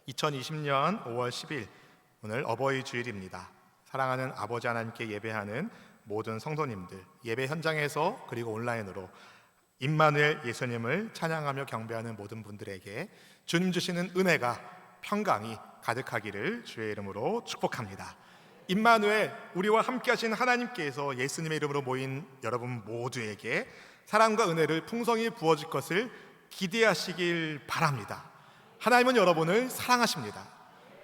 2020년 5월 10일 오늘 어버이 주일입니다. 사랑하는 아버지 하나님께 예배하는 모든 성도님들, 예배 현장에서 그리고 온라인으로 임마누엘 예수님을 찬양하며 경배하는 모든 분들에게 주님 주시는 은혜가 평강이 가득하기를 주의 이름으로 축복합니다. 임마누엘, 우리와 함께 하신 하나님께서 예수님의 이름으로 모인 여러분 모두에게 사랑과 은혜를 풍성히 부어줄 것을 기대하시길 바랍니다. 하나님은 여러분을 사랑하십니다.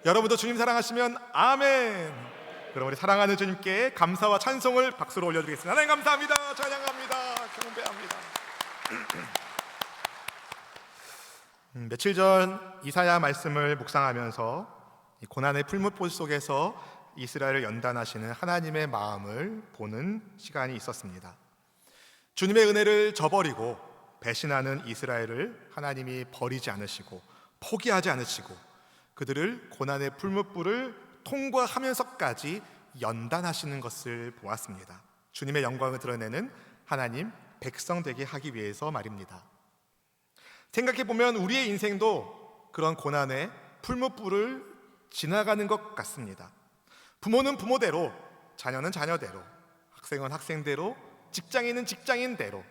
여러분도 주님 사랑하시면 아멘. 그럼 우리 사랑하는 주님께 감사와 찬송을 박수로 올려드리겠습니다. 하나님 감사합니다. 찬양합니다. 경배합니다. 며칠 전 이사야 말씀을 묵상하면서 고난의 풀무불 속에서 이스라엘을 연단하시는 하나님의 마음을 보는 시간이 있었습니다. 주님의 은혜를 저버리고 배신하는 이스라엘을 하나님이 버리지 않으시고 포기하지 않으시고 그들을 고난의 풀무불을 통과하면서까지 연단하시는 것을 보았습니다. 주님의 영광을 드러내는 하나님 백성 되게 하기 위해서 말입니다. 생각해보면 우리의 인생도 그런 고난의 풀무불을 지나가는 것 같습니다. 부모는 부모대로, 자녀는 자녀대로, 학생은 학생대로, 직장인은 직장인대로,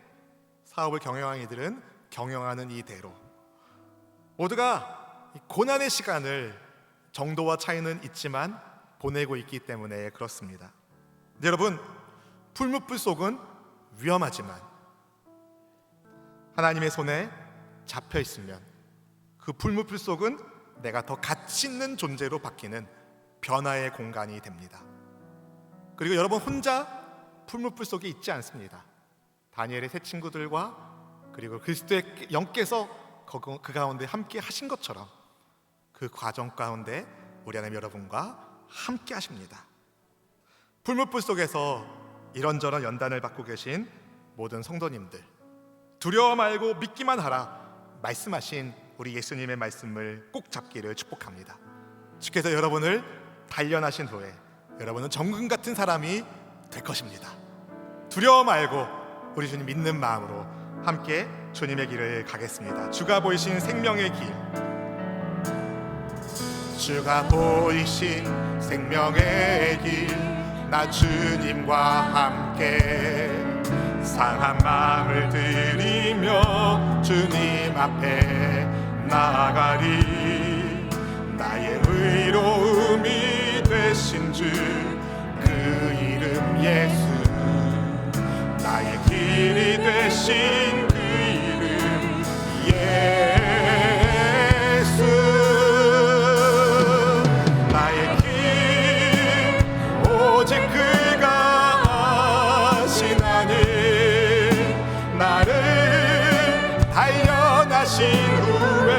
사업을 경영하는 이들은 경영하는 이대로 모두가 고난의 시간을 정도와 차이는 있지만 보내고 있기 때문에 그렇습니다. 여러분, 풀무불 속은 위험하지만 하나님의 손에 잡혀 있으면 그 풀무불 속은 내가 더 가치 있는 존재로 바뀌는 변화의 공간이 됩니다. 그리고 여러분 혼자 풀무불 속에 있지 않습니다. 다니엘의 세 친구들과 그리고 그리스도의 영께서 그 가운데 함께 하신 것처럼 그 과정 가운데 우리 하나님 여러분과 함께 하십니다. 풀무불 속에서 이런저런 연단을 받고 계신 모든 성도님들, 두려워 말고 믿기만 하라 말씀하신 우리 예수님의 말씀을 꼭 잡기를 축복합니다. 주께서 여러분을 단련하신 후에 여러분은 정금 같은 사람이 될 것입니다. 두려워 말고 우리 주님 믿는 마음으로 함께 주님의 길을 가겠습니다. 주가 보이신 생명의 길, 주가 보이신 생명의 길, 나 주님과 함께 상한 마음을 들이며 주님 앞에 나아가리. 나의 의로움이 되신 주 그 이름 예수, 나의 길이 되신 그 이름 예수. 나의 길 오직 그가 아시나니 나를 단련하신 후에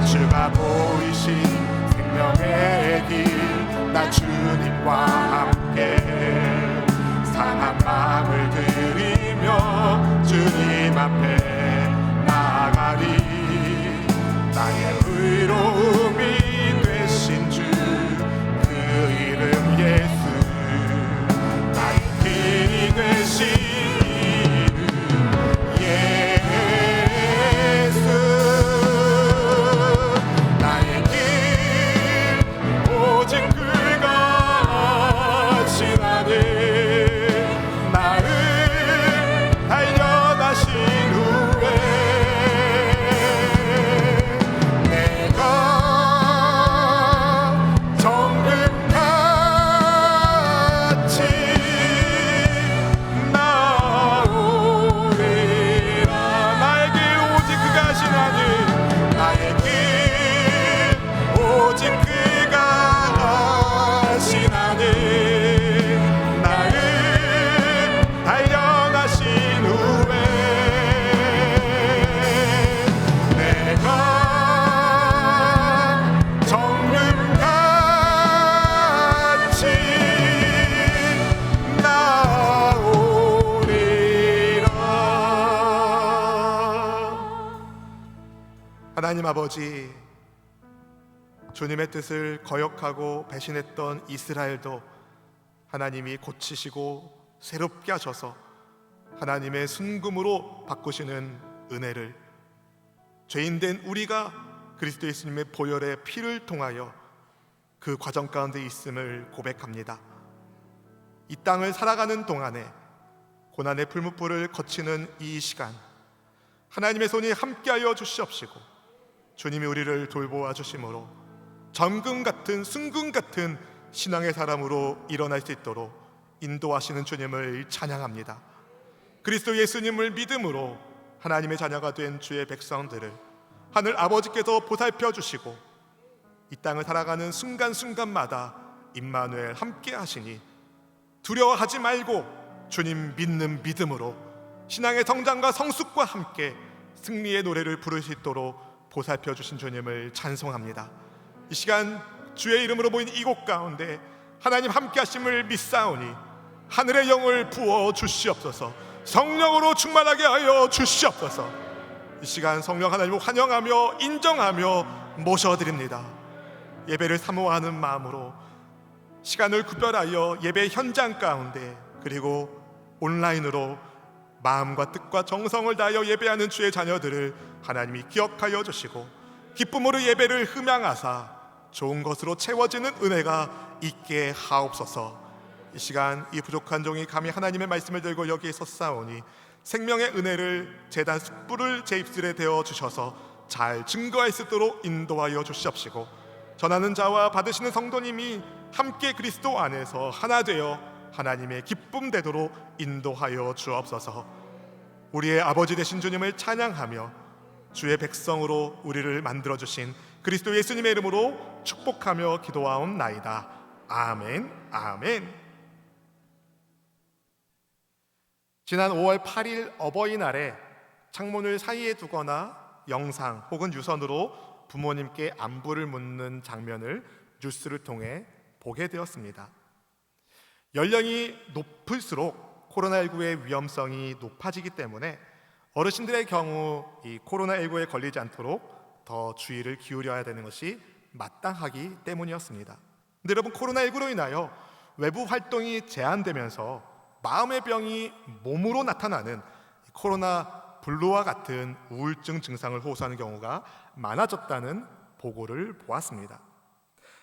주가 보이신 생명의 길, 나 주님과 함께 상한 마음을 들이며 주님 앞에 나아가리. 나의 의로움이 되신 주 그 이름 예수, 나의 길이 되신 이름 예수. 나를 단련하신 후 하나님 아버지, 주님의 뜻을 거역하고 배신했던 이스라엘도 하나님이 고치시고 새롭게 하셔서 하나님의 순금으로 바꾸시는 은혜를 죄인된 우리가 그리스도 예수님의 보혈의 피를 통하여 그 과정 가운데 있음을 고백합니다. 이 땅을 살아가는 동안에 고난의 풀무불을 거치는 이 시간, 하나님의 손이 함께하여 주시옵시고 주님이 우리를 돌보아 주심으로 정금 같은 순금 같은 신앙의 사람으로 일어날 수 있도록 인도하시는 주님을 찬양합니다. 그리스도 예수님을 믿음으로 하나님의 자녀가 된 주의 백성들을 하늘 아버지께서 보살펴 주시고 이 땅을 살아가는 순간순간마다 임마누엘 함께 하시니 두려워하지 말고 주님 믿는 믿음으로 신앙의 성장과 성숙과 함께 승리의 노래를 부를 수 있도록 보살펴 주신 주님을 찬송합니다. 이 시간 주의 이름으로 모인 이곳 가운데 하나님 함께 하심을 믿사오니 하늘의 영을 부어 주시옵소서. 성령으로 충만하게 하여 주시옵소서. 이 시간 성령 하나님을 환영하며 인정하며 모셔드립니다. 예배를 사모하는 마음으로 시간을 구별하여 예배 현장 가운데 그리고 온라인으로 마음과 뜻과 정성을 다하여 예배하는 주의 자녀들을 하나님이 기억하여 주시고 기쁨으로 예배를 흠양하사 좋은 것으로 채워지는 은혜가 있게 하옵소서. 이 시간 이 부족한 종이 감히 하나님의 말씀을 들고 여기에 섰사오니 생명의 은혜를 제단 숯불을 제 입술에 대어 주셔서 잘 증거할 수 있도록 인도하여 주시옵시고 전하는 자와 받으시는 성도님이 함께 그리스도 안에서 하나 되어 하나님의 기쁨 되도록 인도하여 주옵소서. 우리의 아버지 되신 주님을 찬양하며 주의 백성으로 우리를 만들어주신 그리스도 예수님의 이름으로 축복하며 기도하옵나이다. 아멘, 아멘. 지난 5월 8일 어버이날에 창문을 사이에 두거나 영상 혹은 유선으로 부모님께 안부를 묻는 장면을 뉴스를 통해 보게 되었습니다. 연령이 높을수록 코로나19의 위험성이 높아지기 때문에 어르신들의 경우 이 코로나19에 걸리지 않도록 더 주의를 기울여야 되는 것이 마땅하기 때문이었습니다. 근데 여러분, 코로나19로 인하여 외부 활동이 제한되면서 마음의 병이 몸으로 나타나는 코로나 블루와 같은 우울증 증상을 호소하는 경우가 많아졌다는 보고를 보았습니다.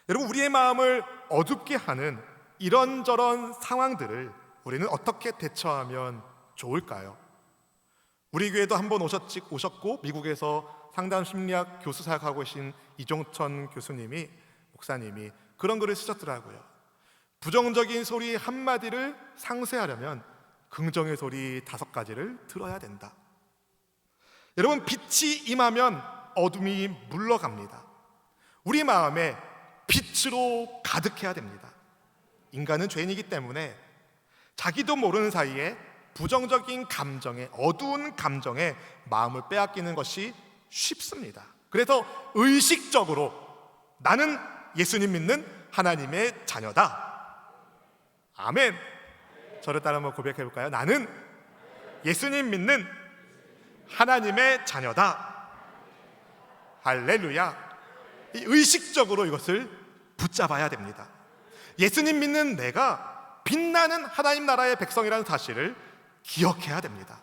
여러분, 우리의 마음을 어둡게 하는 이런저런 상황들을 우리는 어떻게 대처하면 좋을까요? 우리 교회도 한번 오셨고 미국에서 상담 심리학 교수 사역하고 계신 이종천 교수님이, 목사님이 그런 글을 쓰셨더라고요. 부정적인 소리 한마디를 상쇄하려면 긍정의 소리 5가지를 들어야 된다. 여러분, 빛이 임하면 어둠이 물러갑니다. 우리 마음에 빛으로 가득해야 됩니다. 인간은 죄인이기 때문에 자기도 모르는 사이에 부정적인 감정에, 어두운 감정에 마음을 빼앗기는 것이 쉽습니다. 그래서 의식적으로 나는 예수님 믿는 하나님의 자녀다. 아멘. 저를 따라 한번 고백해 볼까요? 나는 예수님 믿는 하나님의 자녀다. 할렐루야. 의식적으로 이것을 붙잡아야 됩니다. 예수님 믿는 내가 빛나는 하나님 나라의 백성이라는 사실을 기억해야 됩니다.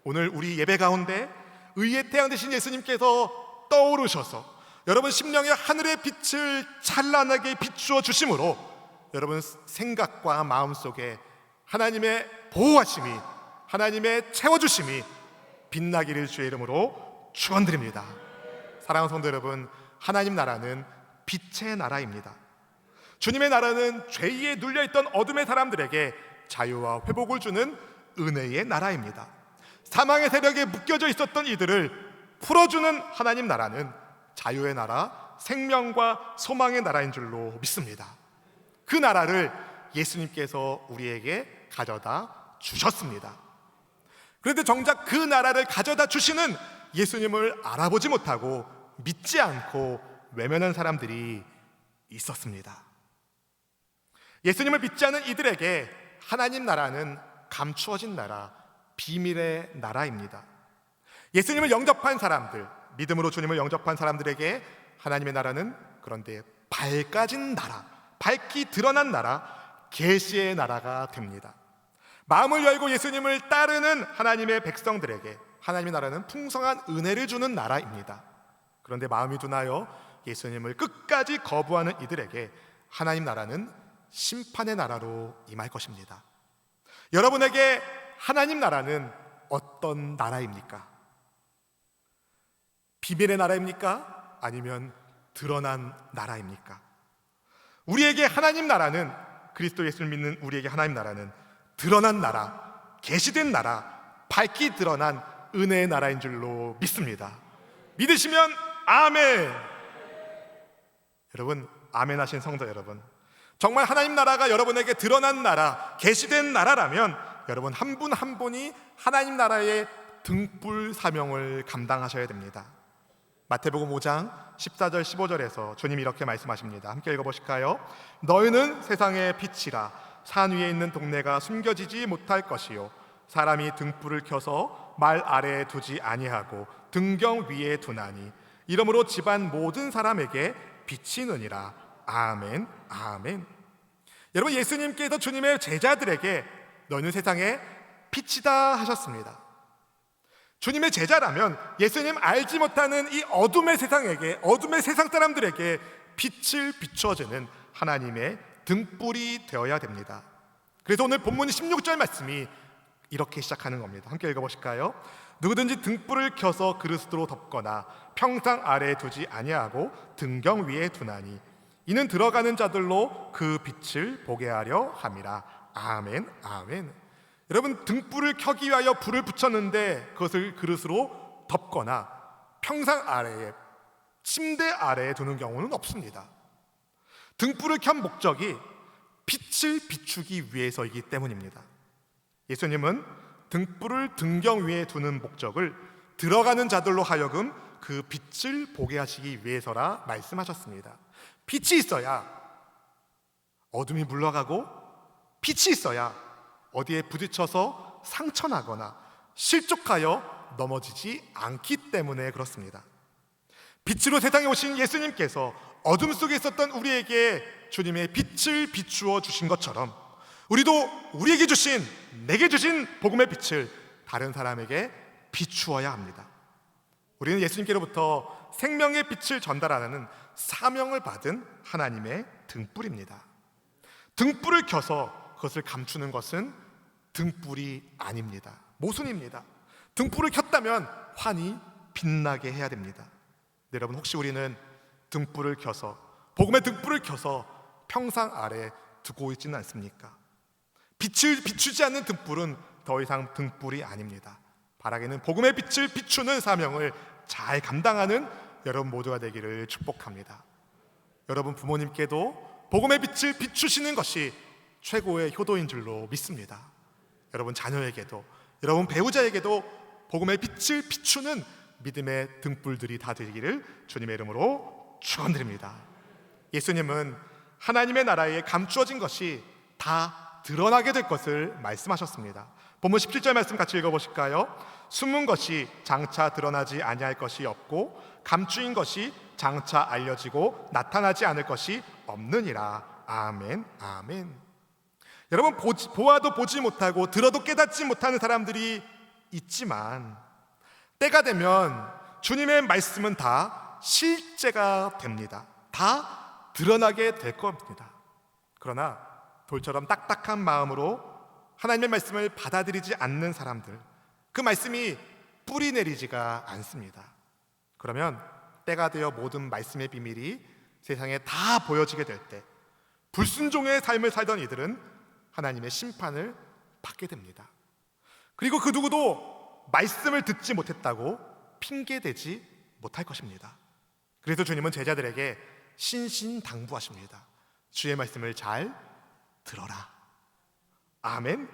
오늘 우리 예배 가운데 의의 태양 되신 예수님께서 떠오르셔서 여러분 심령의 하늘의 빛을 찬란하게 비추어 주심으로 여러분 생각과 마음속에 하나님의 보호하심이, 하나님의 채워주심이 빛나기를 주의 이름으로 축원드립니다. 사랑하는 성도 여러분, 하나님 나라는 빛의 나라입니다. 주님의 나라는 죄에 눌려있던 어둠의 사람들에게 자유와 회복을 주는 은혜의 나라입니다. 사망의 세력에 묶여져 있었던 이들을 풀어주는 하나님 나라는 자유의 나라, 생명과 소망의 나라인 줄로 믿습니다. 그 나라를 예수님께서 우리에게 가져다 주셨습니다. 그런데 정작 그 나라를 가져다 주시는 예수님을 알아보지 못하고 믿지 않고 외면한 사람들이 있었습니다. 예수님을 믿지 않은 이들에게 하나님 나라는 감추어진 나라, 비밀의 나라입니다. 예수님을 영접한 사람들, 믿음으로 주님을 영접한 사람들에게 하나님의 나라는 그런데 밝아진 나라, 밝히 드러난 나라, 계시의 나라가 됩니다. 마음을 열고 예수님을 따르는 하나님의 백성들에게 하나님의 나라는 풍성한 은혜를 주는 나라입니다. 그런데 마음이 둔하여 예수님을 끝까지 거부하는 이들에게 하나님 나라는 심판의 나라로 임할 것입니다. 여러분에게 하나님 나라는 어떤 나라입니까? 비밀의 나라입니까? 아니면 드러난 나라입니까? 우리에게 하나님 나라는, 그리스도 예수를 믿는 우리에게 하나님 나라는 드러난 나라, 계시된 나라, 밝히 드러난 은혜의 나라인 줄로 믿습니다. 믿으시면 아멘. 여러분, 아멘 하신 성도 여러분, 정말 하나님 나라가 여러분에게 드러난 나라, 계시된 나라라면 여러분 한 분 한 분이 하나님 나라의 등불 사명을 감당하셔야 됩니다. 마태복음 5장 14절 15절에서 주님이 이렇게 말씀하십니다. 함께 읽어보실까요? 너희는 세상의 빛이라. 산 위에 있는 동네가 숨겨지지 못할 것이요 사람이 등불을 켜서 말 아래에 두지 아니하고 등경 위에 두나니 이러므로 집안 모든 사람에게 비치느니라. 아멘, 아멘. 여러분, 예수님께서 주님의 제자들에게 너희는 세상의 빛이다 하셨습니다. 주님의 제자라면 예수님 알지 못하는 이 어둠의 세상에게, 어둠의 세상 사람들에게 빛을 비춰주는 하나님의 등불이 되어야 됩니다. 그래서 오늘 본문 16절 말씀이 이렇게 시작하는 겁니다. 함께 읽어보실까요? 누구든지 등불을 켜서 그릇으로 덮거나 평상 아래에 두지 아니하고 등경 위에 두나니 이는 들어가는 자들로 그 빛을 보게 하려 함이라. 아멘, 아멘. 여러분, 등불을 켜기 위하여 불을 붙였는데 그것을 그릇으로 덮거나 평상 아래에, 침대 아래에 두는 경우는 없습니다. 등불을 켠 목적이 빛을 비추기 위해서이기 때문입니다. 예수님은 등불을 등경 위에 두는 목적을 들어가는 자들로 하여금 그 빛을 보게 하시기 위해서라 말씀하셨습니다. 빛이 있어야 어둠이 물러가고, 빛이 있어야 어디에 부딪혀서 상처나거나 실족하여 넘어지지 않기 때문에 그렇습니다. 빛으로 세상에 오신 예수님께서 어둠 속에 있었던 우리에게 주님의 빛을 비추어 주신 것처럼 우리도 우리에게 주신, 내게 주신 복음의 빛을 다른 사람에게 비추어야 합니다. 우리는 예수님께로부터 생명의 빛을 전달하는 사명을 받은 하나님의 등불입니다. 등불을 켜서 그것을 감추는 것은 등불이 아닙니다. 모순입니다. 등불을 켰다면 환히 빛나게 해야 됩니다. 네, 여러분, 혹시 우리는 등불을 켜서, 복음의 등불을 켜서 평상 아래 두고 있지는 않습니까? 빛을 비추지 않는 등불은 더 이상 등불이 아닙니다. 바라기는 복음의 빛을 비추는 사명을 잘 감당하는 여러분 모두가 되기를 축복합니다. 여러분 부모님께도 복음의 빛을 비추시는 것이 최고의 효도인 줄로 믿습니다. 여러분 자녀에게도, 여러분 배우자에게도 복음의 빛을 비추는 믿음의 등불들이 다 되기를 주님의 이름으로 축원드립니다. 예수님은 하나님의 나라에 감추어진 것이 다 드러나게 될 것을 말씀하셨습니다. 본문 17절 말씀 같이 읽어보실까요? 숨은 것이 장차 드러나지 아니할 것이 없고 감추인 것이 장차 알려지고 나타나지 않을 것이 없느니라. 아멘, 아멘. 여러분, 보아도 보지 못하고 들어도 깨닫지 못하는 사람들이 있지만 때가 되면 주님의 말씀은 다 실제가 됩니다. 다 드러나게 될 겁니다. 그러나 돌처럼 딱딱한 마음으로 하나님의 말씀을 받아들이지 않는 사람들, 그 말씀이 뿌리 내리지가 않습니다. 그러면 때가 되어 모든 말씀의 비밀이 세상에 다 보여지게 될 때 불순종의 삶을 살던 이들은 하나님의 심판을 받게 됩니다. 그리고 그 누구도 말씀을 듣지 못했다고 핑계대지 못할 것입니다. 그래서 주님은 제자들에게 신신당부하십니다. 주의 말씀을 잘 들어라. 아멘.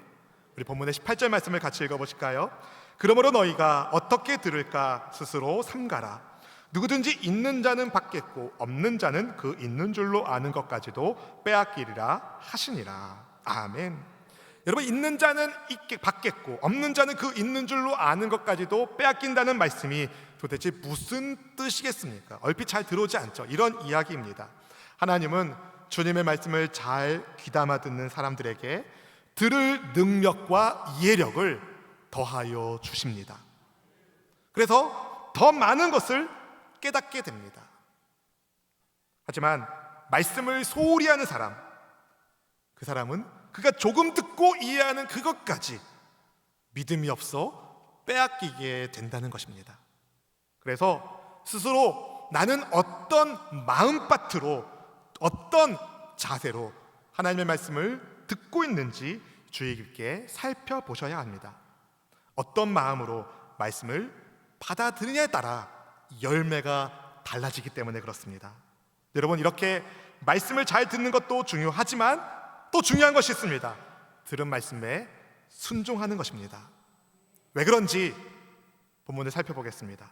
우리 본문의 18절 말씀을 같이 읽어보실까요? 그러므로 너희가 어떻게 들을까 스스로 삼가라. 누구든지 있는 자는 받겠고 없는 자는 그 있는 줄로 아는 것까지도 빼앗기리라 하시니라. 아멘. 여러분, 있는 자는 받겠고 없는 자는 그 있는 줄로 아는 것까지도 빼앗긴다는 말씀이 도대체 무슨 뜻이겠습니까? 얼핏 잘 들어오지 않죠. 이런 이야기입니다. 하나님은 주님의 말씀을 잘 귀담아 듣는 사람들에게 들을 능력과 이해력을 더하여 주십니다. 그래서 더 많은 것을 깨닫게 됩니다. 하지만 말씀을 소홀히 하는 사람, 그 사람은 그가 조금 듣고 이해하는 그것까지 믿음이 없어 빼앗기게 된다는 것입니다. 그래서 스스로 나는 어떤 마음밭으로, 어떤 자세로 하나님의 말씀을 듣고 있는지 주의 깊게 살펴보셔야 합니다. 어떤 마음으로 말씀을 받아들이냐에 따라 열매가 달라지기 때문에 그렇습니다. 여러분, 이렇게 말씀을 잘 듣는 것도 중요하지만 또 중요한 것이 있습니다. 들은 말씀에 순종하는 것입니다. 왜 그런지 본문을 살펴보겠습니다.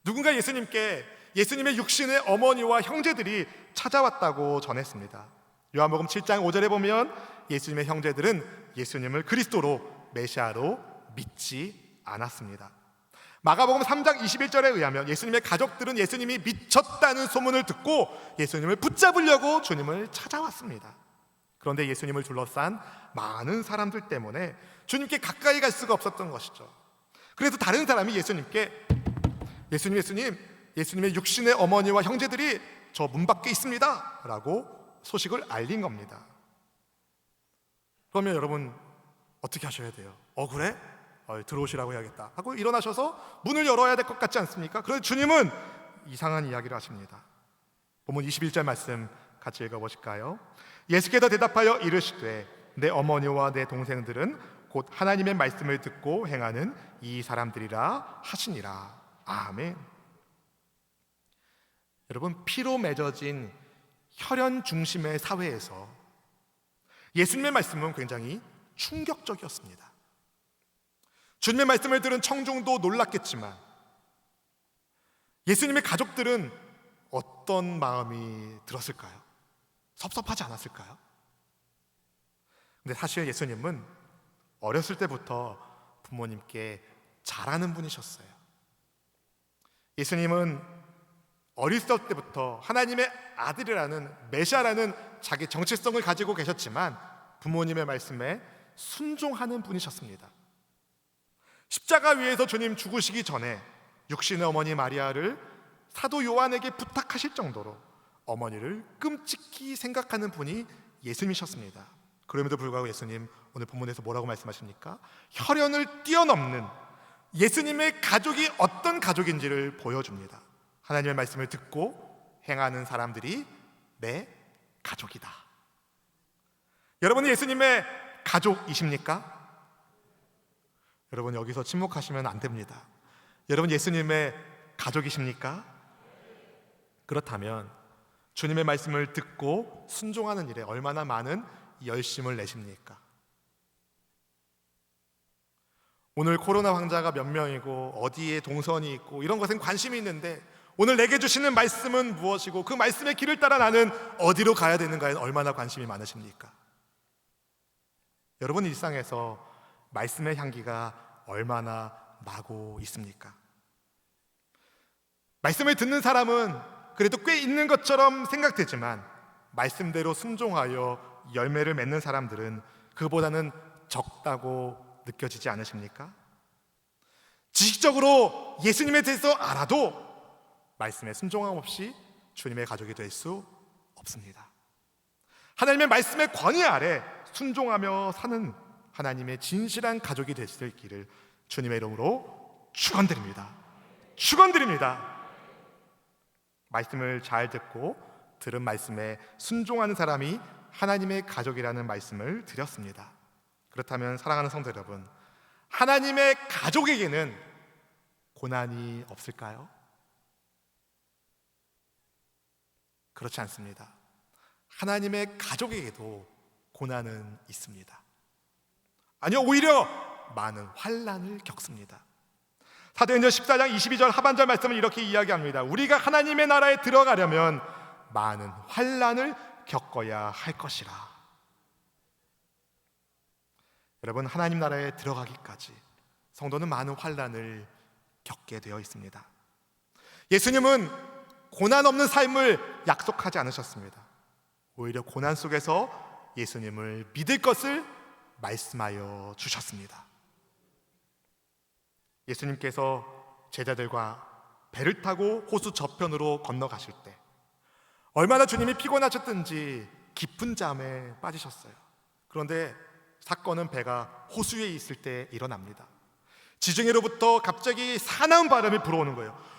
누군가 예수님께 예수님의 육신의 어머니와 형제들이 찾아왔다고 전했습니다. 요한복음 7장 5절에 보면 예수님의 형제들은 예수님을 그리스도로, 메시아로 믿지 않았습니다. 마가복음 3장 21절에 의하면 예수님의 가족들은 예수님이 미쳤다는 소문을 듣고 예수님을 붙잡으려고 주님을 찾아왔습니다. 그런데 예수님을 둘러싼 많은 사람들 때문에 주님께 가까이 갈 수가 없었던 것이죠. 그래서 다른 사람이 예수님께 예수님의 육신의 어머니와 형제들이 저 문 밖에 있습니다 라고 소식을 알린 겁니다. 그러면 여러분 어떻게 하셔야 돼요? 그래? 들어오시라고 해야겠다 하고 일어나셔서 문을 열어야 될 것 같지 않습니까? 그런데 주님은 이상한 이야기를 하십니다. 본문 21절 말씀 같이 읽어보실까요? 예수께서 대답하여 이르시되 내 어머니와 내 동생들은 곧 하나님의 말씀을 듣고 행하는 이 사람들이라 하시니라. 아멘. 여러분, 피로 맺어진 혈연 중심의 사회에서 예수님의 말씀은 굉장히 충격적이었습니다. 주님의 말씀을 들은 청중도 놀랐겠지만 예수님의 가족들은 어떤 마음이 들었을까요? 섭섭하지 않았을까요? 근데 사실 예수님은 어렸을 때부터 부모님께 잘하는 분이셨어요. 예수님은 어렸을 때부터 하나님의 아들이라는, 메시아라는 자기 정체성을 가지고 계셨지만 부모님의 말씀에 순종하는 분이셨습니다. 십자가 위에서 주님 죽으시기 전에 육신의 어머니 마리아를 사도 요한에게 부탁하실 정도로 어머니를 끔찍히 생각하는 분이 예수님이셨습니다. 그럼에도 불구하고 예수님 오늘 본문에서 뭐라고 말씀하십니까? 혈연을 뛰어넘는 예수님의 가족이 어떤 가족인지를 보여줍니다. 하나님의 말씀을 듣고 행하는 사람들이 내 가족이다. 여러분은 예수님의 가족이십니까? 여러분, 여기서 침묵하시면 안 됩니다. 여러분, 예수님의 가족이십니까? 그렇다면 주님의 말씀을 듣고 순종하는 일에 얼마나 많은 열심을 내십니까? 오늘 코로나 환자가 몇 명이고 어디에 동선이 있고 이런 것엔 관심이 있는데 오늘 내게 주시는 말씀은 무엇이고 그 말씀의 길을 따라 나는 어디로 가야 되는가에 얼마나 관심이 많으십니까? 여러분 일상에서 말씀의 향기가 얼마나 나고 있습니까? 말씀을 듣는 사람은 그래도 꽤 있는 것처럼 생각되지만 말씀대로 순종하여 열매를 맺는 사람들은 그보다는 적다고 느껴지지 않으십니까? 지식적으로 예수님에 대해서 알아도 말씀에 순종함 없이 주님의 가족이 될 수 없습니다. 하나님의 말씀의 권위 아래 순종하며 사는 하나님의 진실한 가족이 될 수 있기를 주님의 이름으로 축원드립니다. 축원드립니다. 말씀을 잘 듣고 들은 말씀에 순종하는 사람이 하나님의 가족이라는 말씀을 드렸습니다. 그렇다면 사랑하는 성도 여러분, 하나님의 가족에게는 고난이 없을까요? 그렇지 않습니다. 하나님의 가족에게도 고난은 있습니다. 아니요, 오히려 많은 환난을 겪습니다. 사도행전 14장 22절 하반절 말씀을 이렇게 이야기합니다. 우리가 하나님의 나라에 들어가려면 많은 환난을 겪어야 할 것이라. 여러분, 하나님 나라에 들어가기까지 성도는 많은 환난을 겪게 되어 있습니다. 예수님은 고난 없는 삶을 약속하지 않으셨습니다. 오히려 고난 속에서 예수님을 믿을 것을 말씀하여 주셨습니다. 예수님께서 제자들과 배를 타고 호수 저편으로 건너가실 때 얼마나 주님이 피곤하셨든지 깊은 잠에 빠지셨어요. 그런데 사건은 배가 호수에 있을 때 일어납니다. 지중해로부터 갑자기 사나운 바람이 불어오는 거예요.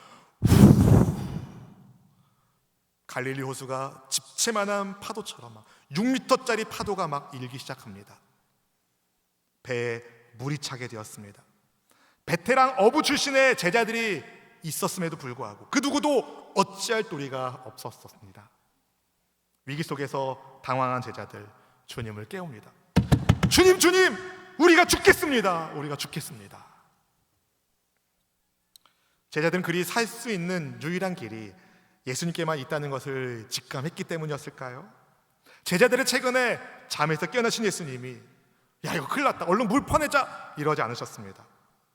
갈릴리 호수가 집채만한 파도처럼 막 6m짜리 파도가 막 일기 시작합니다. 배에 물이 차게 되었습니다. 베테랑 어부 출신의 제자들이 있었음에도 불구하고 그 누구도 어찌할 도리가 없었습니다. 위기 속에서 당황한 제자들 주님을 깨웁니다. 주님, 우리가 죽겠습니다. 우리가 죽겠습니다. 제자들은 그리 살 수 있는 유일한 길이 예수님께만 있다는 것을 직감했기 때문이었을까요? 제자들의 최근에 잠에서 깨어나신 예수님이 야, 이거 큰일 났다, 얼른 물 퍼내자, 이러지 않으셨습니다.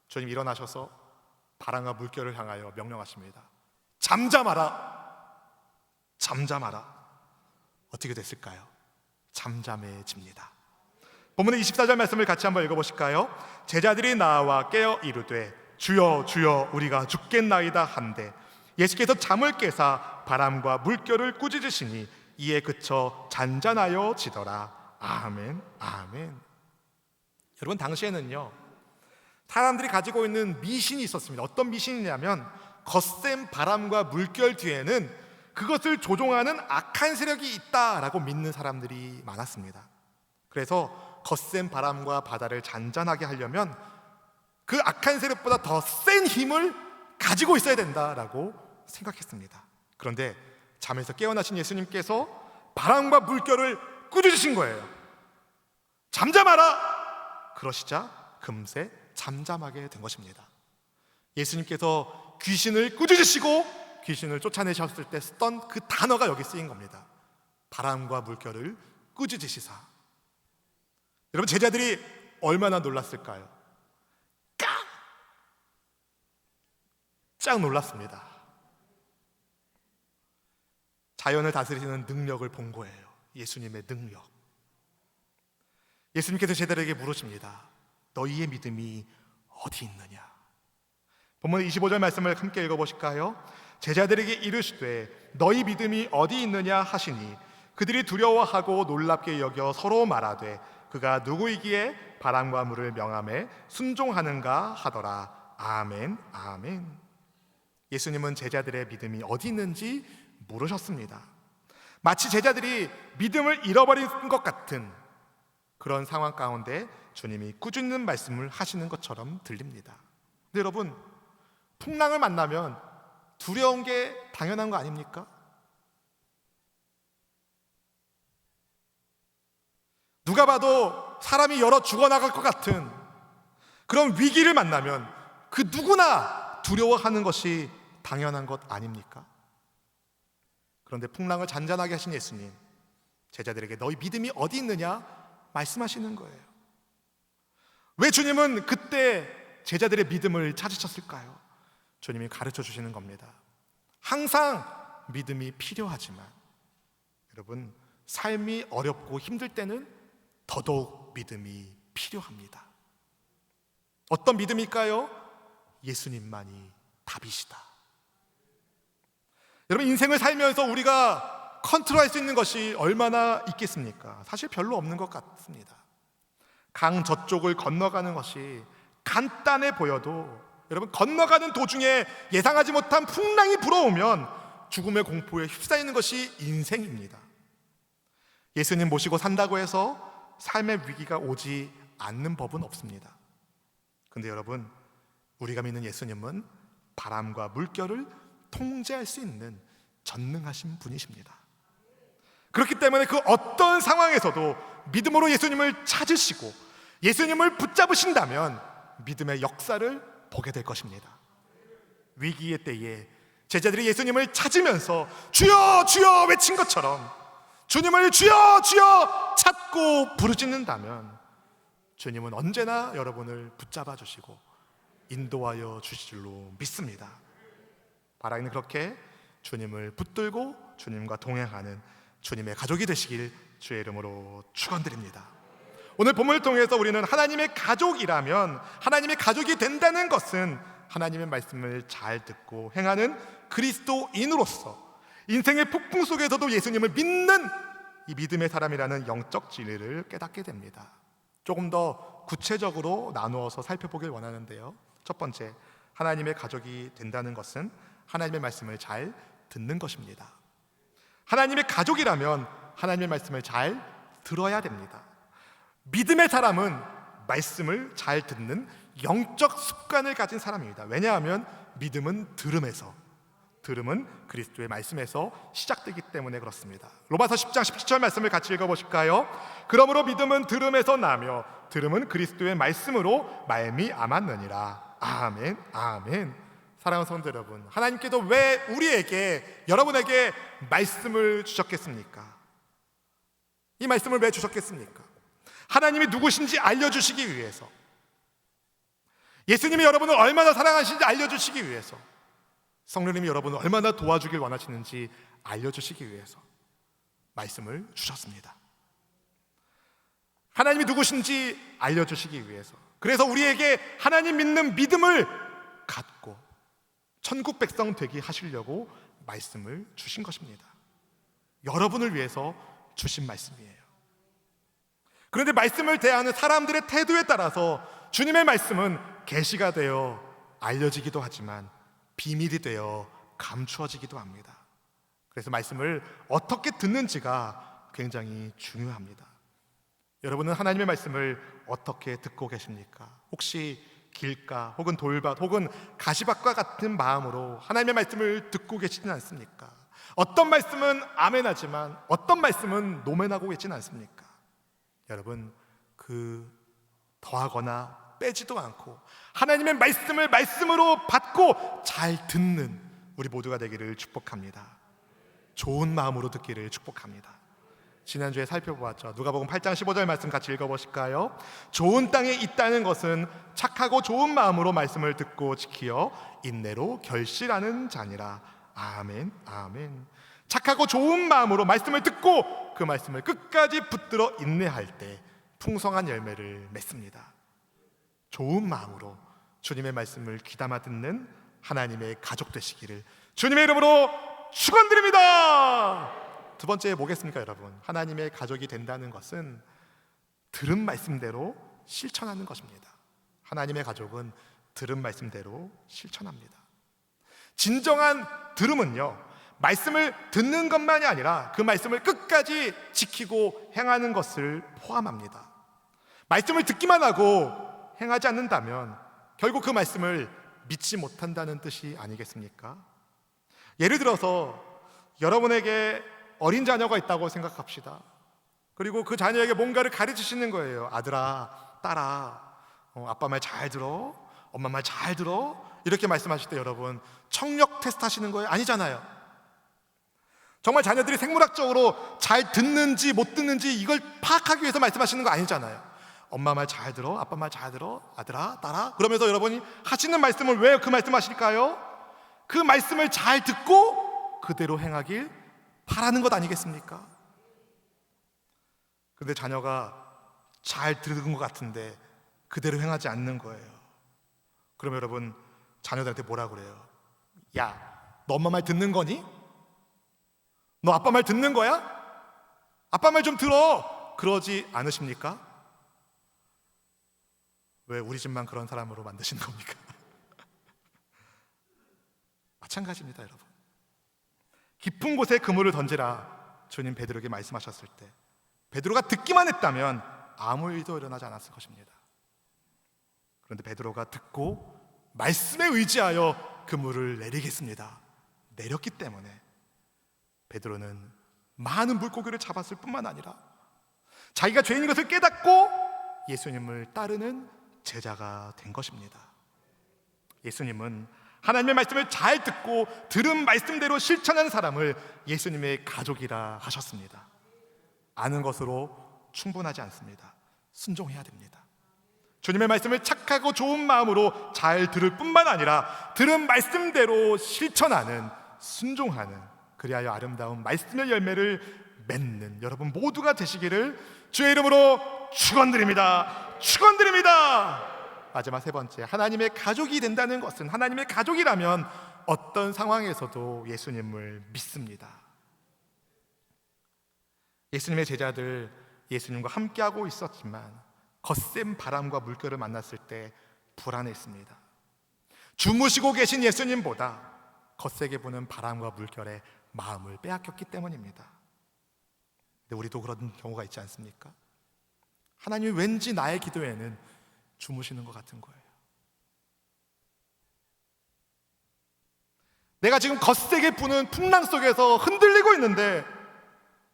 주님 일어나셔서 바람과 물결을 향하여 명령하십니다. 잠잠하라. 잠잠하라. 어떻게 됐을까요? 잠잠해집니다. 본문의 24절 말씀을 같이 한번 읽어보실까요? 제자들이 나와 깨어 이르되 주여 주여 우리가 죽겠나이다 한데 예수께서 잠을 깨사 바람과 물결을 꾸짖으시니 이에 그쳐 잔잔하여 지더라. 아멘, 아멘. 여러분, 당시에는요 사람들이 가지고 있는 미신이 있었습니다. 어떤 미신이냐면 거센 바람과 물결 뒤에는 그것을 조종하는 악한 세력이 있다라고 믿는 사람들이 많았습니다. 그래서 거센 바람과 바다를 잔잔하게 하려면 그 악한 세력보다 더 센 힘을 가지고 있어야 된다라고 생각했습니다. 그런데 잠에서 깨어나신 예수님께서 바람과 물결을 꾸짖으신 거예요. 잠잠하라! 그러시자 금세 잠잠하게 된 것입니다. 예수님께서 귀신을 꾸짖으시고 귀신을 쫓아내셨을 때 쓰던 그 단어가 여기 쓰인 겁니다. 바람과 물결을 꾸짖으시사. 여러분, 제자들이 얼마나 놀랐을까요? 깜짝 놀랐습니다. 자연을 다스리는 능력을 본 거예요. 예수님의 능력. 예수님께서 제자들에게 물으십니다. 너희의 믿음이 어디 있느냐? 본문 25절 말씀을 함께 읽어보실까요? 제자들에게 이르시되 너희 믿음이 어디 있느냐 하시니 그들이 두려워하고 놀랍게 여겨 서로 말하되 그가 누구이기에 바람과 물을 명함에 순종하는가 하더라. 아멘, 아멘. 예수님은 제자들의 믿음이 어디 있는지 물으셨습니다. 마치 제자들이 믿음을 잃어버린 것 같은 그런 상황 가운데 주님이 꾸짖는 말씀을 하시는 것처럼 들립니다. 근데 여러분, 풍랑을 만나면 두려운 게 당연한 거 아닙니까? 누가 봐도 사람이 열어 죽어나갈 것 같은 그런 위기를 만나면 그 누구나 두려워하는 것이 당연한 것 아닙니까? 그런데 풍랑을 잔잔하게 하신 예수님, 제자들에게 너희 믿음이 어디 있느냐 말씀하시는 거예요. 왜 주님은 그때 제자들의 믿음을 찾으셨을까요? 주님이 가르쳐 주시는 겁니다. 항상 믿음이 필요하지만 여러분, 삶이 어렵고 힘들 때는 더더욱 믿음이 필요합니다. 어떤 믿음일까요? 예수님만이 답이시다. 여러분, 인생을 살면서 우리가 컨트롤할 수 있는 것이 얼마나 있겠습니까? 사실 별로 없는 것 같습니다. 강 저쪽을 건너가는 것이 간단해 보여도 여러분, 건너가는 도중에 예상하지 못한 풍랑이 불어오면 죽음의 공포에 휩싸이는 것이 인생입니다. 예수님 모시고 산다고 해서 삶의 위기가 오지 않는 법은 없습니다. 근데 여러분, 우리가 믿는 예수님은 바람과 물결을 통제할 수 있는 전능하신 분이십니다. 그렇기 때문에 그 어떤 상황에서도 믿음으로 예수님을 찾으시고 예수님을 붙잡으신다면 믿음의 역사를 보게 될 것입니다. 위기의 때에 제자들이 예수님을 찾으면서 주여 주여 외친 것처럼 주님을 주여 주여 찾고 부르짖는다면 주님은 언제나 여러분을 붙잡아 주시고 인도하여 주실 줄로 믿습니다. 바라기는 그렇게 주님을 붙들고 주님과 동행하는 주님의 가족이 되시길 주의 이름으로 축원드립니다. 오늘 본문을 통해서 우리는 하나님의 가족이라면, 하나님의 가족이 된다는 것은 하나님의 말씀을 잘 듣고 행하는 그리스도인으로서 인생의 폭풍 속에서도 예수님을 믿는 이 믿음의 사람이라는 영적 진리를 깨닫게 됩니다. 조금 더 구체적으로 나누어서 살펴보길 원하는데요. 첫 번째, 하나님의 가족이 된다는 것은 하나님의 말씀을 잘 듣는 것입니다. 하나님의 가족이라면 하나님의 말씀을 잘 들어야 됩니다. 믿음의 사람은 말씀을 잘 듣는 영적 습관을 가진 사람입니다. 왜냐하면 믿음은 들음은 그리스도의 말씀에서 시작되기 때문에 그렇습니다. 로마서 10장 17절 말씀을 같이 읽어보실까요? 그러므로 믿음은 들음에서 나며 들음은 그리스도의 말씀으로 말미암았느니라. 아멘, 아멘. 사랑하는 성도 여러분, 하나님께서 왜 우리에게, 여러분에게 말씀을 주셨겠습니까? 이 말씀을 왜 주셨겠습니까? 하나님이 누구신지 알려주시기 위해서, 예수님이 여러분을 얼마나 사랑하시는지 알려주시기 위해서, 성령님이 여러분을 얼마나 도와주길 원하시는지 알려주시기 위해서 말씀을 주셨습니다. 하나님이 누구신지 알려주시기 위해서, 그래서 우리에게 하나님 믿는 믿음을 갖고 천국 백성 되게 하시려고 말씀을 주신 것입니다. 여러분을 위해서 주신 말씀이에요. 그런데 말씀을 대하는 사람들의 태도에 따라서 주님의 말씀은 계시가 되어 알려지기도 하지만 비밀이 되어 감추어지기도 합니다. 그래서 말씀을 어떻게 듣는지가 굉장히 중요합니다. 여러분은 하나님의 말씀을 어떻게 듣고 계십니까? 혹시 길가 혹은 돌밭 혹은 가시밭과 같은 마음으로 하나님의 말씀을 듣고 계시진 않습니까? 어떤 말씀은 아멘하지만 어떤 말씀은 노멘하고 계시진 않습니까? 여러분, 더하거나 빼지도 않고 하나님의 말씀을 말씀으로 받고 잘 듣는 우리 모두가 되기를 축복합니다. 좋은 마음으로 듣기를 축복합니다. 지난주에 살펴보았죠. 누가복음 8장 15절 말씀 같이 읽어보실까요? 좋은 땅에 있다는 것은 착하고 좋은 마음으로 말씀을 듣고 지키어 인내로 결실하는 자니라. 아멘, 아멘. 착하고 좋은 마음으로 말씀을 듣고 그 말씀을 끝까지 붙들어 인내할 때 풍성한 열매를 맺습니다. 좋은 마음으로 주님의 말씀을 귀담아 듣는 하나님의 가족 되시기를 주님의 이름으로 축원드립니다. 두 번째 뭐겠습니까, 여러분? 하나님의 가족이 된다는 것은 들은 말씀대로 실천하는 것입니다. 하나님의 가족은 들은 말씀대로 실천합니다. 진정한 들음은요, 말씀을 듣는 것만이 아니라 그 말씀을 끝까지 지키고 행하는 것을 포함합니다. 말씀을 듣기만 하고 행하지 않는다면 결국 그 말씀을 믿지 못한다는 뜻이 아니겠습니까? 예를 들어서 여러분에게 어린 자녀가 있다고 생각합시다. 그리고 그 자녀에게 뭔가를 가르치시는 거예요. 아들아, 딸아, 아빠 말 잘 들어, 엄마 말 잘 들어, 이렇게 말씀하실 때 여러분 청력 테스트 하시는 거예요? 아니잖아요. 정말 자녀들이 생물학적으로 잘 듣는지 못 듣는지 이걸 파악하기 위해서 말씀하시는 거 아니잖아요. 엄마 말 잘 들어, 아빠 말 잘 들어, 아들아, 딸아, 그러면서 여러분이 하시는 말씀을 왜 그 말씀 하실까요? 그 말씀을 잘 듣고 그대로 행하길 바라는 것 아니겠습니까? 그런데 자녀가 잘 들은 것 같은데 그대로 행하지 않는 거예요. 그러면 여러분 자녀들한테 뭐라 그래요? 야, 너 엄마 말 듣는 거니? 너 아빠 말 듣는 거야? 아빠 말 좀 들어! 그러지 않으십니까? 왜 우리 집만 그런 사람으로 만드시는 겁니까? 마찬가지입니다, 여러분. 깊은 곳에 그물을 던지라 주님 베드로에게 말씀하셨을 때 베드로가 듣기만 했다면 아무 일도 일어나지 않았을 것입니다. 그런데 베드로가 듣고 말씀에 의지하여 그물을 내리겠습니다. 내렸기 때문에 베드로는 많은 물고기를 잡았을 뿐만 아니라 자기가 죄인인 것을 깨닫고 예수님을 따르는 제자가 된 것입니다. 예수님은 하나님의 말씀을 잘 듣고 들은 말씀대로 실천하는 사람을 예수님의 가족이라 하셨습니다. 아는 것으로 충분하지 않습니다. 순종해야 됩니다. 주님의 말씀을 착하고 좋은 마음으로 잘 들을 뿐만 아니라 들은 말씀대로 실천하는, 순종하는, 그리하여 아름다운 말씀의 열매를 맺는 여러분 모두가 되시기를 주의 이름으로 축원드립니다. 축원드립니다. 마지막 세 번째, 하나님의 가족이 된다는 것은, 하나님의 가족이라면 어떤 상황에서도 예수님을 믿습니다. 예수님의 제자들 예수님과 함께하고 있었지만 거센 바람과 물결을 만났을 때 불안했습니다. 주무시고 계신 예수님보다 거세게 부는 바람과 물결에 마음을 빼앗겼기 때문입니다. 근데 우리도 그런 경우가 있지 않습니까? 하나님이 왠지 나의 기도에는 주무시는 것 같은 거예요. 내가 지금 거세게 부는 풍랑 속에서 흔들리고 있는데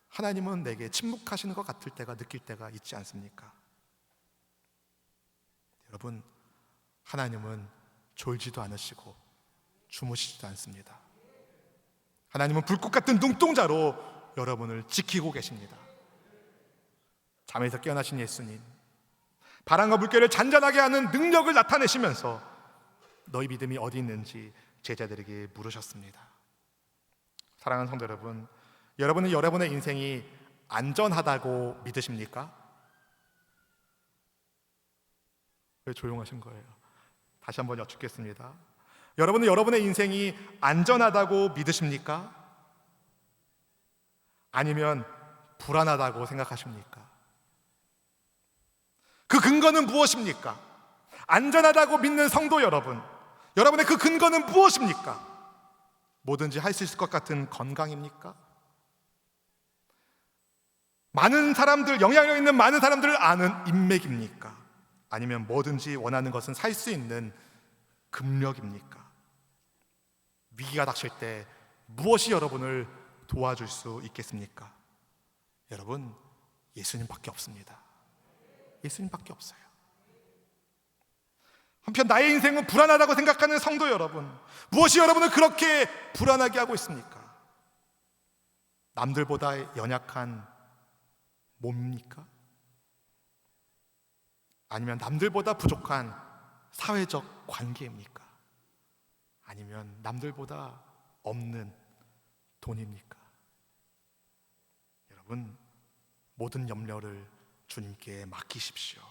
하나님은 내게 침묵하시는 것 같을 때가, 느낄 때가 있지 않습니까? 여러분, 하나님은 졸지도 않으시고 주무시지도 않습니다. 하나님은 불꽃 같은 눈동자로 여러분을 지키고 계십니다. 잠에서 깨어나신 예수님, 바람과 물결을 잔잔하게 하는 능력을 나타내시면서 너희 믿음이 어디 있는지 제자들에게 물으셨습니다. 사랑하는 성도 여러분, 여러분은 여러분의 인생이 안전하다고 믿으십니까? 왜 조용하신 거예요? 다시 한번 여쭙겠습니다. 여러분은 여러분의 인생이 안전하다고 믿으십니까? 아니면 불안하다고 생각하십니까? 그 근거는 무엇입니까? 안전하다고 믿는 성도 여러분, 여러분의 그 근거는 무엇입니까? 뭐든지 할 수 있을 것 같은 건강입니까? 많은 사람들, 영향력 있는 많은 사람들을 아는 인맥입니까? 아니면 뭐든지 원하는 것은 살 수 있는 금력입니까? 위기가 닥칠 때 무엇이 여러분을 도와줄 수 있겠습니까? 여러분, 예수님밖에 없습니다. 예수님밖에 없어요. 한편 나의 인생은 불안하다고 생각하는 성도 여러분, 무엇이 여러분을 그렇게 불안하게 하고 있습니까? 남들보다 연약한 몸입니까? 아니면 남들보다 부족한 사회적 관계입니까? 아니면 남들보다 없는 돈입니까? 여러분, 모든 염려를 주님께 맡기십시오.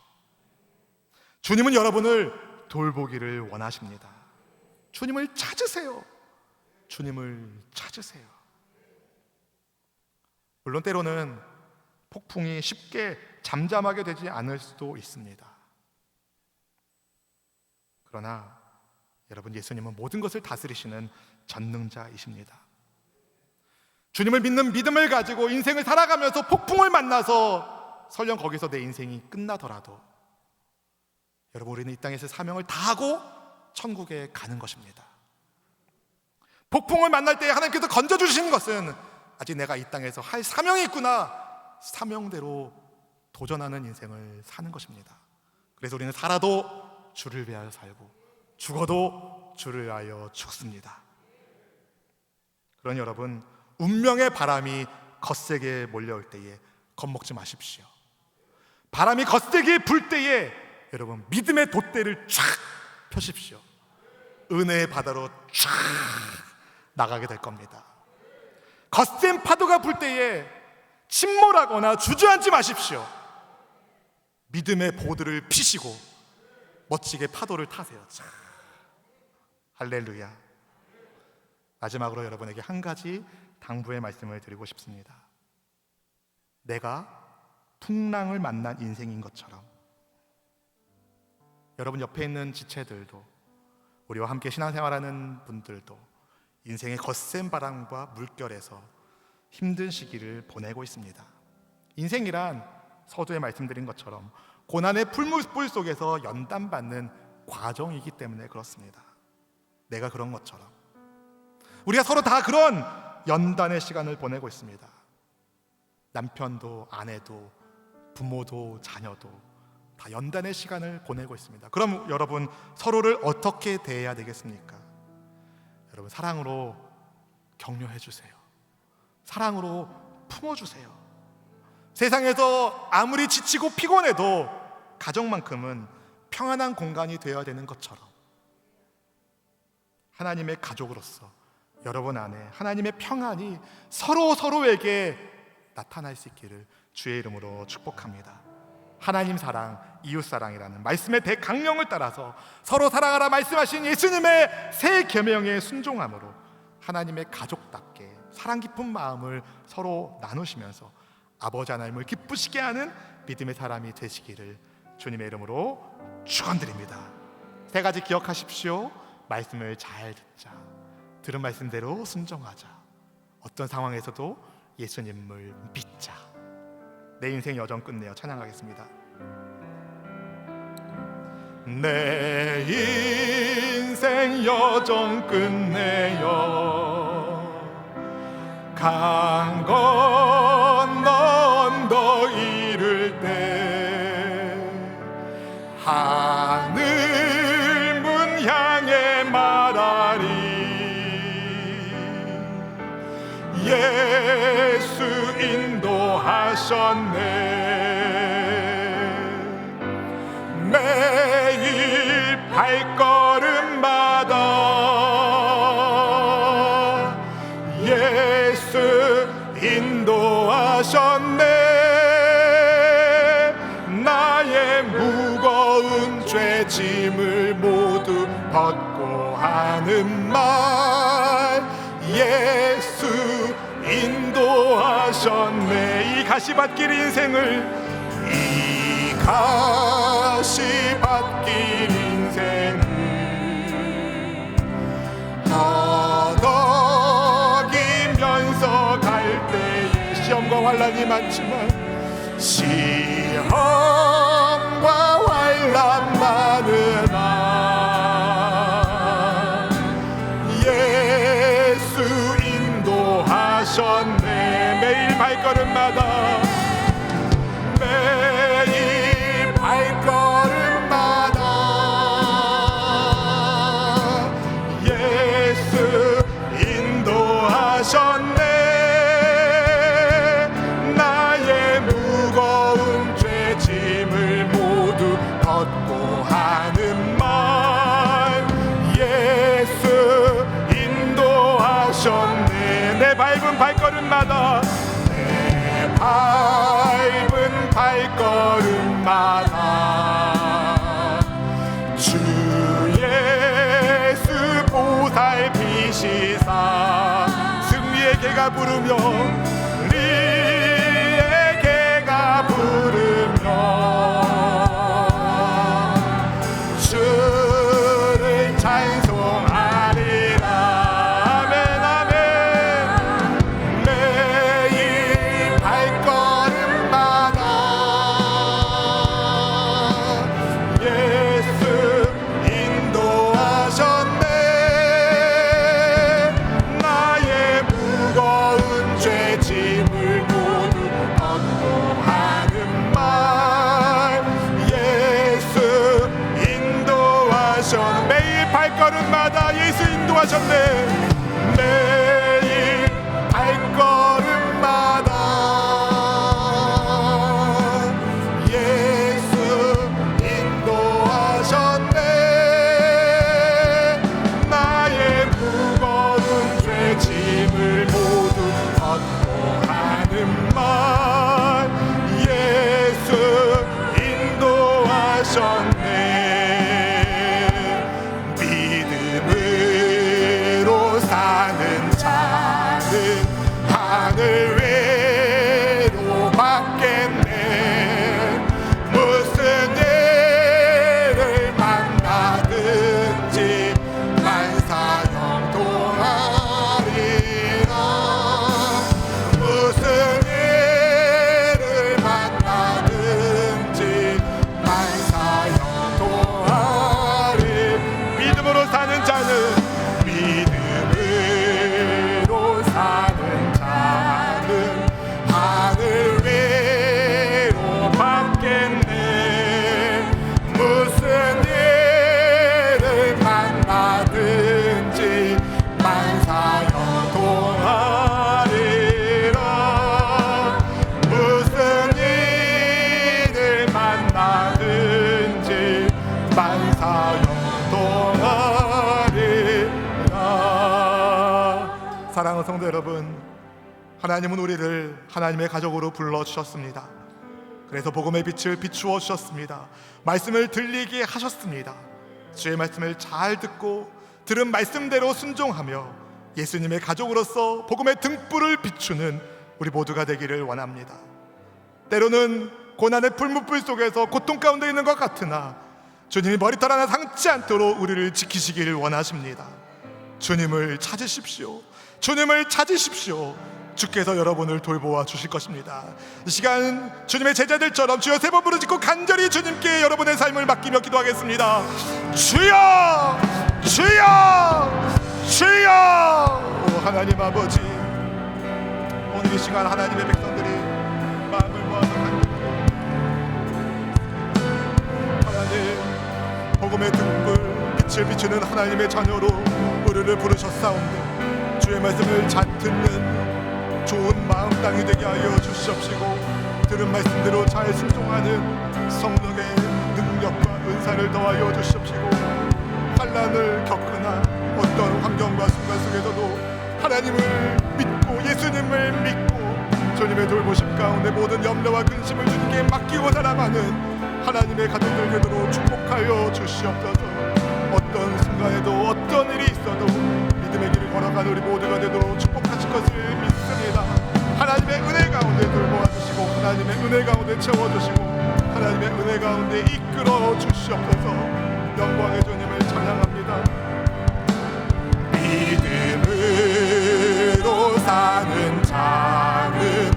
주님은 여러분을 돌보기를 원하십니다. 주님을 찾으세요. 주님을 찾으세요. 물론 때로는 폭풍이 쉽게 잠잠하게 되지 않을 수도 있습니다. 그러나 여러분, 예수님은 모든 것을 다스리시는 전능자이십니다. 주님을 믿는 믿음을 가지고 인생을 살아가면서 폭풍을 만나서 설령 거기서 내 인생이 끝나더라도 여러분, 우리는 이 땅에서 사명을 다하고 천국에 가는 것입니다. 폭풍을 만날 때 하나님께서 건져주시는 것은 아직 내가 이 땅에서 할 사명이 있구나, 사명대로 도전하는 인생을 사는 것입니다. 그래서 우리는 살아도 주를 위하여 살고 죽어도 주를 위하여 죽습니다. 그러니 여러분, 운명의 바람이 거세게 몰려올 때에 겁먹지 마십시오. 바람이 거세게 불 때에 여러분, 믿음의 돛대를 쫙 펴십시오. 은혜의 바다로 쫙 나가게 될 겁니다. 거센 파도가 불 때에 침몰하거나 주저앉지 마십시오. 믿음의 보드를 피시고 멋지게 파도를 타세요. 자, 할렐루야. 마지막으로 여러분에게 한 가지 당부의 말씀을 드리고 싶습니다. 내가 풍랑을 만난 인생인 것처럼 여러분 옆에 있는 지체들도, 우리와 함께 신앙생활하는 분들도 인생의 거센 바람과 물결에서 힘든 시기를 보내고 있습니다. 인생이란 서두에 말씀드린 것처럼 고난의 풀무불 속에서 연단받는 과정이기 때문에 그렇습니다. 내가 그런 것처럼 우리가 서로 다 그런 연단의 시간을 보내고 있습니다. 남편도 아내도 부모도 자녀도 다 연단의 시간을 보내고 있습니다. 그럼 여러분, 서로를 어떻게 대해야 되겠습니까? 여러분, 사랑으로 격려해 주세요. 사랑으로 품어주세요. 세상에서 아무리 지치고 피곤해도 가정만큼은 평안한 공간이 되어야 되는 것처럼 하나님의 가족으로서 여러분 안에 하나님의 평안이 서로에게 나타날 수 있기를 주의 이름으로 축복합니다. 하나님 사랑, 이웃 사랑이라는 말씀의 대강령을 따라서 서로 사랑하라 말씀하신 예수님의 새 계명에 순종함으로 하나님의 가족답게 사랑 깊은 마음을 서로 나누시면서 아버지 하나님을 기쁘시게 하는 믿음의 사람이 되시기를 주님의 이름으로 축원드립니다. 세 가지 기억하십시오. 말씀을 잘 듣자, 들은 말씀대로 순종하자, 어떤 상황에서도 예수님을 믿자. 내 인생 여정 끝내요. 찬양하겠습니다. 내 인생 여정 끝내요 강 건너 언덕 이를 때 하늘 문 향해 말하리 예수 인도하셨네 매일 발걸음마다 예수 인도하셨네 나의 무거운 죄짐을 모두 벗고 하는 말 예수 인도하셨네 이 가시밭길 인생을 이 가시밭길 인생을 허덕이면서 갈 때에 시험과 환난이 많지만 시험과 환난 많으나 예수 인도하셨네 매일 발걸음마다 매일 발걸음마다 예수 인도하셨네 나의 무거운 죄짐을 모두 벗고 하는 말 예수 인도하셨네 내 밟은 발걸음마다 내 밟은 발걸음마다 주 예수 보살피시사 승리의 개가 부르며 리의 개가 부르며 주를 찬송하리라 아멘 아멘 매일 발걸음마다 예수 인도하셨네 나의 무거운 죄짐을 모두 벗고 하는 말 예수 인도하셨네 매일 발걸음마다 예수 인도하셨네 매일 발걸음마다 예수 인도하셨네 나의 무거운 죄짐을 모두 벗고 하는 말 예수 인도하셨네 믿음으로 사는 자는 하늘 외로 받겠네 무슨 일을 만나든지 만사형통하리라 무슨 일을 만나든지 만사형통하리 믿음으로 사는 자는 믿음으로 사는 사랑하는 성도 여러분, 하나님은 우리를 하나님의 가족으로 불러주셨습니다. 그래서 복음의 빛을 비추어 주셨습니다. 말씀을 들리게 하셨습니다. 주의 말씀을 잘 듣고 들은 말씀대로 순종하며 예수님의 가족으로서 복음의 등불을 비추는 우리 모두가 되기를 원합니다. 때로는 고난의 풀무불 속에서 고통 가운데 있는 것 같으나 주님이 머리털 하나 상치 않도록 우리를 지키시기를 원하십니다. 주님을 찾으십시오. 주님을 찾으십시오. 주께서 여러분을 돌보아 주실 것입니다. 이 시간 주님의 제자들처럼 주여 세 번 부르짖고 간절히 주님께 여러분의 삶을 맡기며 기도하겠습니다. 주여! 주여! 주여! 오 하나님 아버지, 오늘 이 시간 하나님의 백성들이 마음을 모아서 하나님 복음의 등불 빛을 비추는 하나님의 자녀로 우리를 부르셨사온데 주의 말씀을 잘 듣는 좋은 마음 땅이 되게 하여 주시옵시고 들은 말씀대로 잘 순종하는 성령의 능력과 은사를 더하여 주시옵시고 환난을 겪으나 어떤 환경과 순간 속에서도 하나님을 믿고 예수님을 믿고 주님의 돌보심 가운데 모든 염려와 근심을 주님께 맡기고 살아가는 하나님의 가족들 되도록 축복하여 주시옵소서. 어떤 순간에도 어떤 일이 있어도 믿음의 길을 걸어가는 우리 모두가 되도록 축복하실 것을 믿습니다. 하나님의 은혜 가운데 돌보아 주시고 하나님의 은혜 가운데 채워주시고 하나님의 은혜 가운데 이끌어 주시옵소서. 영광의 주님을 찬양합니다. 믿음으로 사는 자는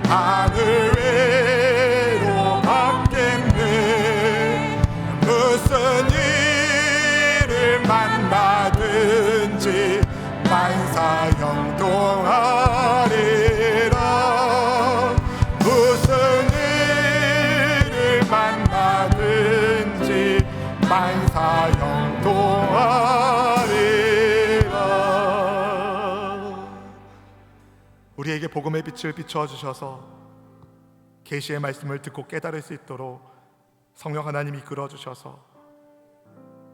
하늘 외로 받겠네. 무슨 일을 만나든지 만사형통하리라. 무슨 일을 만나든지 만사형통하리라. 우리에게 복음의 빛을 비추어 주셔서 계시의 말씀을 듣고 깨달을 수 있도록 성령 하나님 이끌어 주셔서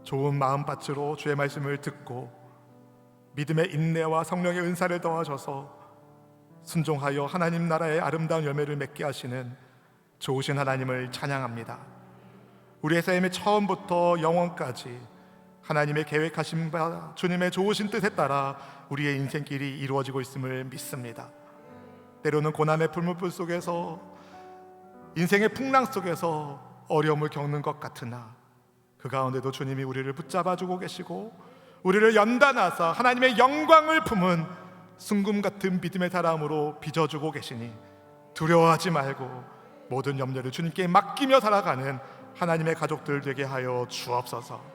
좋은 마음밭으로 주의 말씀을 듣고 믿음의 인내와 성령의 은사를 더하셔서 순종하여 하나님 나라의 아름다운 열매를 맺게 하시는 좋으신 하나님을 찬양합니다. 우리의 삶의 처음부터 영원까지 하나님의 계획하신 바 주님의 좋으신 뜻에 따라 우리의 인생길이 이루어지고 있음을 믿습니다. 때로는 고난의 풀무불 속에서 인생의 풍랑 속에서 어려움을 겪는 것 같으나 그 가운데도 주님이 우리를 붙잡아주고 계시고 우리를 연단하사 하나님의 영광을 품은 순금 같은 믿음의 사람으로 빚어주고 계시니 두려워하지 말고 모든 염려를 주님께 맡기며 살아가는 하나님의 가족들 되게 하여 주옵소서.